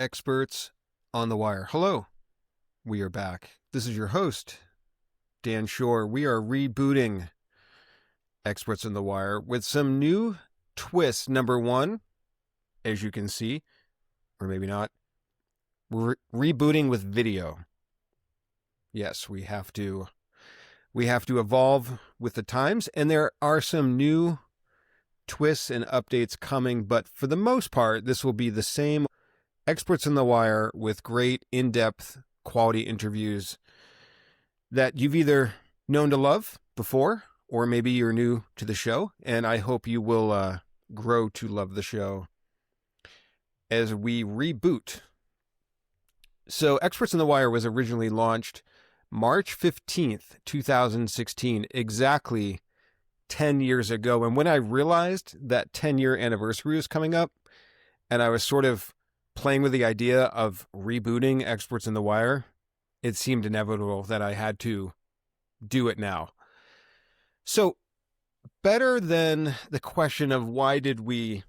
Experts on the Wire. Hello, we are back. This is your host, Dan Shore. We are rebooting Experts on the Wire with some new twists. Number one, as you can see, or maybe not, we're rebooting with video. Yes, we have to evolve with the times, and there are some new twists and updates coming, but for the most part, this will be the same Experts on the Wire with great in-depth quality interviews that you've either known to love before, or maybe you're new to the show, and I hope you will grow to love the show as we reboot. So Experts on the Wire was originally launched March 15th, 2016, exactly 10 years ago. And when I realized that 10-year anniversary was coming up, and I was sort of playing with the idea of rebooting Experts on the Wire, it seemed inevitable that I had to do it now. So better than the question of why are we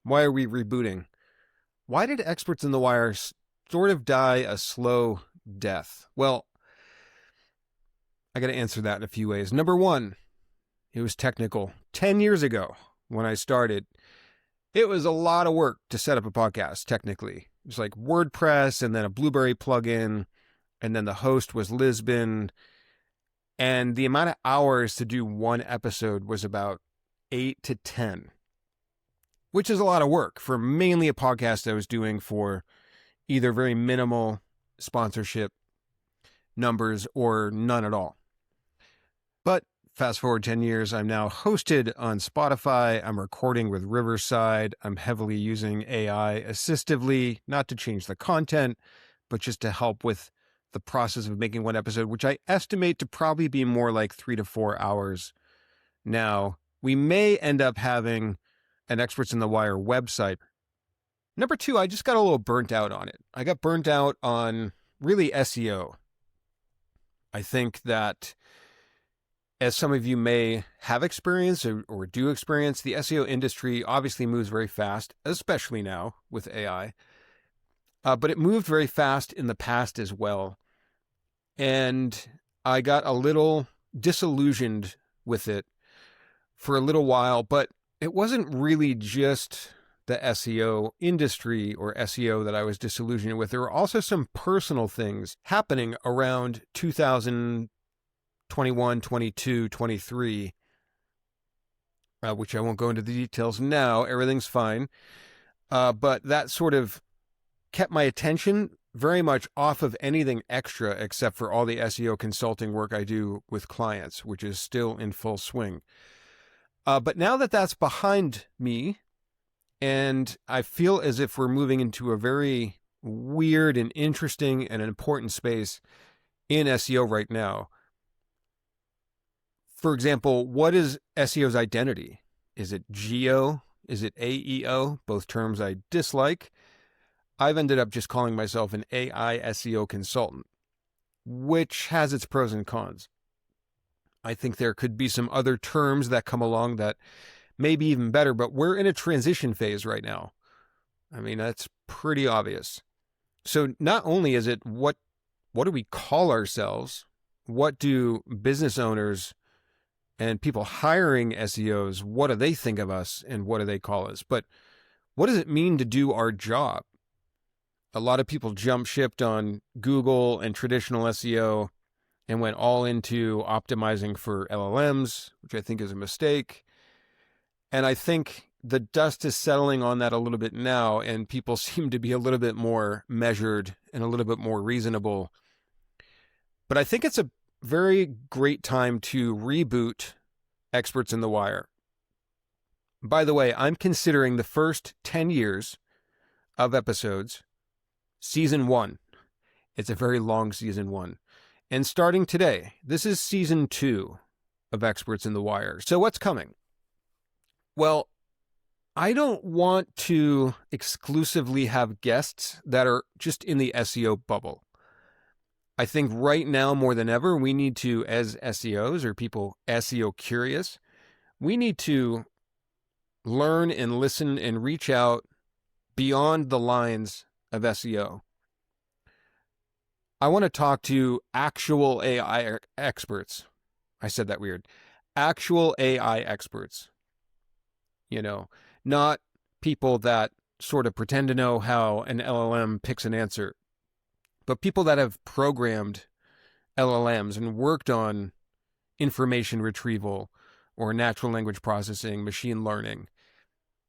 rebooting? Why did Experts on the Wire sort of die a slow death? Well, I got to answer that in a few ways. Number one, it was technical. 10 years ago when I started, it was a lot of work to set up a podcast, technically. It was like WordPress and then a Blueberry plugin, and then the host was Lisbon. And the amount of hours to do one episode was about 8 to 10, which is a lot of work for mainly a podcast I was doing for either very minimal sponsorship numbers or none at all. But fast forward 10 years, I'm now hosted on Spotify. I'm recording with Riverside. I'm heavily using AI assistively, not to change the content, but just to help with the process of making one episode, which I estimate to probably be more like 3 to 4 hours now. We may end up having an Experts on the Wire website. Number two, I just got a little burnt out on it. I got burnt out on really SEO. I think that, as some of you may have experienced or do experience, the SEO industry obviously moves very fast, especially now with AI. But it moved very fast in the past as well. And I got a little disillusioned with it for a little while, but it wasn't really just the SEO industry or SEO that I was disillusioned with. There were also some personal things happening around 2021, 22, 23, which I won't go into the details now. Everything's fine. But that sort of kept my attention very much off of anything extra except for all the SEO consulting work I do with clients, which is still in full swing. But now that that's behind me, and I feel as if we're moving into a very weird and interesting and important space in SEO right now. For example, what is SEO's identity? Is it geo? Is it AEO? Both terms I dislike. I've ended up just calling myself an AI SEO consultant, which has its pros and cons. I think there could be some other terms that come along that may be even better, but we're in a transition phase right now. I mean, that's pretty obvious. So not only is it what do we call ourselves? What do business owners and people hiring SEOs, what do they think of us and what do they call us? But what does it mean to do our job? A lot of people jump shipped on Google and traditional SEO and went all into optimizing for LLMs, which I think is a mistake. And I think the dust is settling on that a little bit now, and people seem to be a little bit more measured and a little bit more reasonable. But I think it's a very great time to reboot Experts on the Wire. By the way, I'm considering the first 10 years of episodes Season 1. It's a very long Season 1. And starting today, this is Season 2 of Experts on the Wire. So what's coming? Well, I don't want to exclusively have guests that are just in the SEO bubble. I think right now more than ever, we need to, as SEOs or people SEO curious, we need to learn and listen and reach out beyond the lines of SEO. I want to talk to actual AI experts. I said that weird. Actual AI experts. Not people that sort of pretend to know how an LLM picks an answer, but people that have programmed LLMs and worked on information retrieval or natural language processing, machine learning.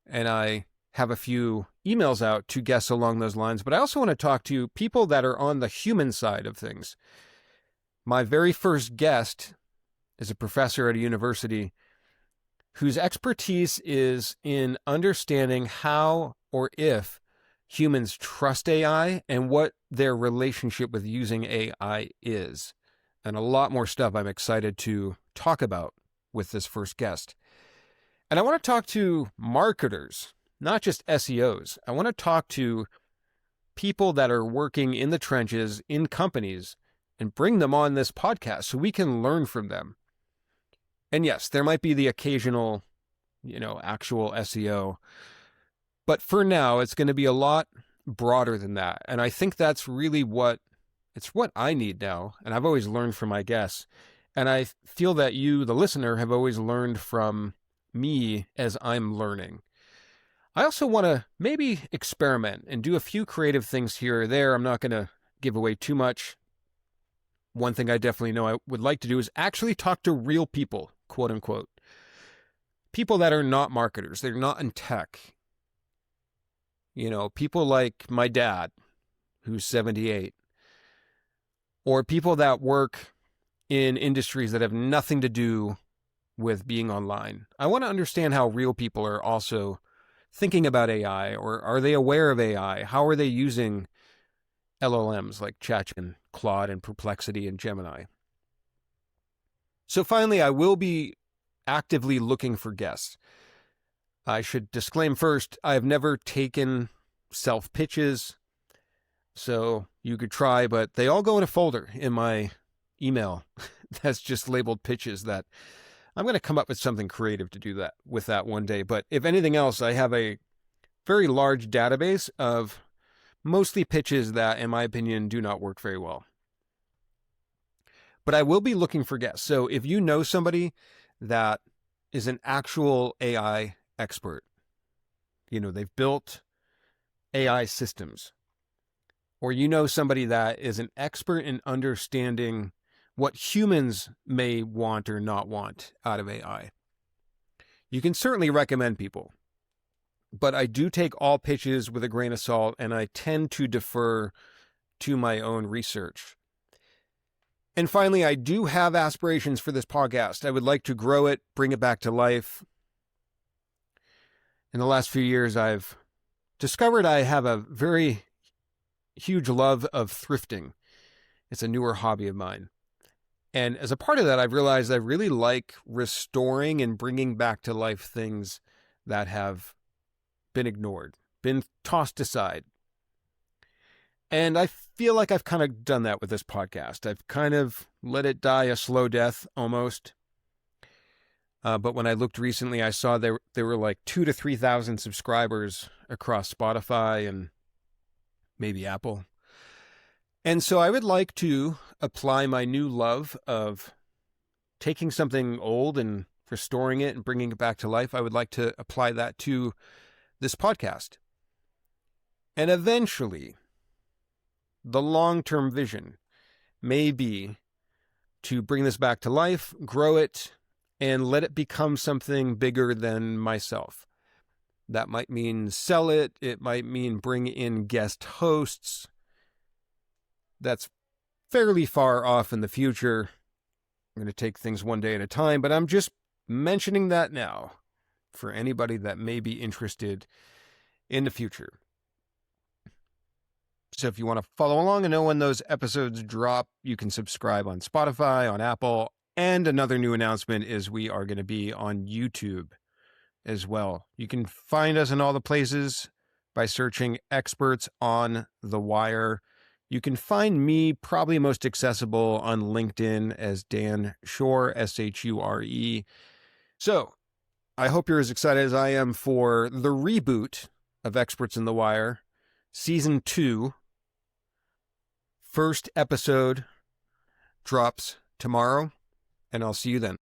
And I have a few emails out to guests along those lines, but I also want to talk to people that are on the human side of things. My very first guest is a professor at a university whose expertise is in understanding how or if humans trust AI and what their relationship with using AI is. And a lot more stuff I'm excited to talk about with this first guest. And I want to talk to marketers, not just SEOs. I want to talk to people that are working in the trenches in companies and bring them on this podcast so we can learn from them. And yes, there might be the occasional, actual SEO. But for now, it's going to be a lot broader than that. And I think that's really what I need now. And I've always learned from my guests. And I feel that you, the listener, have always learned from me as I'm learning. I also want to maybe experiment and do a few creative things here or there. I'm not going to give away too much. One thing I definitely know I would like to do is actually talk to real people, quote unquote. People that are not marketers. They're not in tech. People like my dad, who's 78. Or people that work in industries that have nothing to do with being online. I want to understand how real people are also thinking about AI, or are they aware of AI? How are they using LLMs like Chat and Claude and Perplexity and Gemini? So finally, I will be actively looking for guests. I should disclaim first, I have never taken self-pitches, so you could try, but they all go in a folder in my email that's just labeled pitches. That I'm going to come up with something creative to do that with that one day. But if anything else, I have a very large database of mostly pitches that, in my opinion, do not work very well. But I will be looking for guests. So if you know somebody that is an actual AI expert, they've built AI systems, or somebody that is an expert in understanding what humans may want or not want out of AI, you can certainly recommend people. But I do take all pitches with a grain of salt, and I tend to defer to my own research. And finally, I do have aspirations for this podcast. I would like to grow it, bring it back to life. In the last few years, I've discovered I have a very huge love of thrifting. It's a newer hobby of mine. And as a part of that, I've realized I really like restoring and bringing back to life things that have been ignored, been tossed aside. And I feel like I've kind of done that with this podcast. I've kind of let it die a slow death almost. But when I looked recently, I saw there were like 2,000 to 3,000 subscribers across Spotify and maybe Apple. And so I would like to apply my new love of taking something old and restoring it and bringing it back to life. I would like to apply that to this podcast. And eventually, the long-term vision may be to bring this back to life, grow it, and let it become something bigger than myself. That might mean sell it. It might mean bring in guest hosts. That's fairly far off in the future. I'm going to take things one day at a time, but I'm just mentioning that now for anybody that may be interested in the future. So if you want to follow along and know when those episodes drop, you can subscribe on Spotify, on Apple, and another new announcement is we are going to be on YouTube as well. You can find us in all the places by searching Experts on the Wire. You can find me probably most accessible on LinkedIn as Dan Shure, Shure. So I hope you're as excited as I am for the reboot of Experts in the Wire. Season 2, first episode drops tomorrow, and I'll see you then.